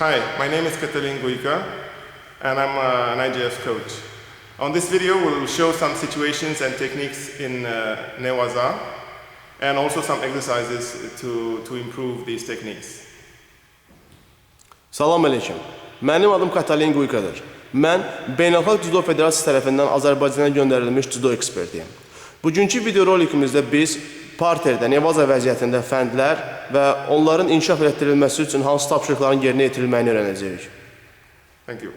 Hi, my name is Katalin Guika and I'm an IJS coach. On this video we'll show some situations and techniques in Newaza and also some exercises to improve these techniques. Salam aleyküm. Mənim adım Katalin Guikadır. Mən Beynəlxalq Judo Federasiyası tərəfindən Azərbaycana göndərilmiş judo ekspertiyim. Bugünkü videorolikimizdə biz parterdə, Nevaza vəziyyətində fəndlər və onların inkişaf etdirilməsi üçün hansı tapşırıqların yerinə yetirilməyini öyrənəcəyik. Thank you.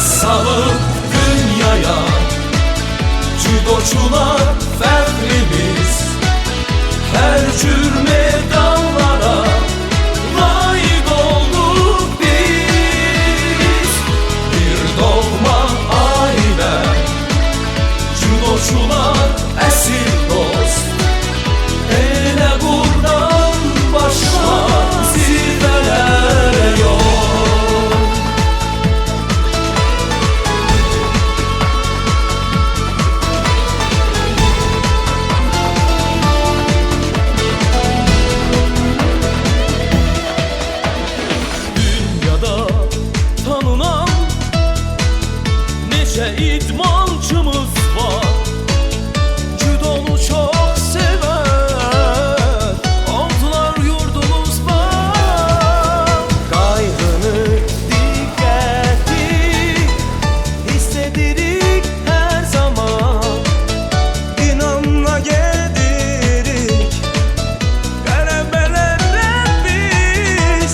Salıb dünyaya judoçular fəxrimiz, hər cür medallara layık olduk biz. Bir doğma ailə, judoçular əsir dost, elə buradan başqa zirvələrə yol. İdmancımız var, judonu çok sever, aldılar yurdumuz var. Kaygını, dikkati hissedirik her zaman, inanla gedirik qələbələrlə biz.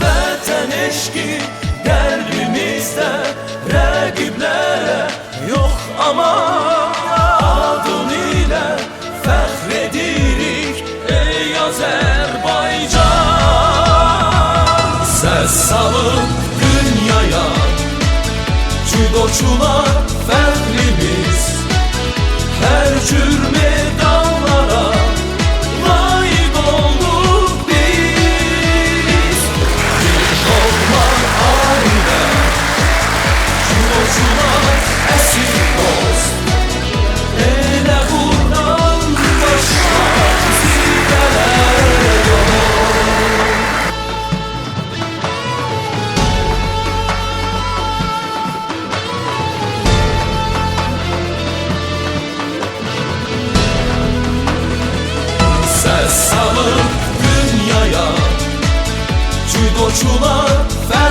Vətən eşqi qəlbimizdə, rəqiblərə yox ama adın ilə fəxr edirik ey Azərbaycan. Səs salıb dünyaya judoçular fəxrimiz, hər cür medallara layık olduk biz. Bir doğma ailə, judoçular əsir dost, elə buradan başqa zirvələr sporçular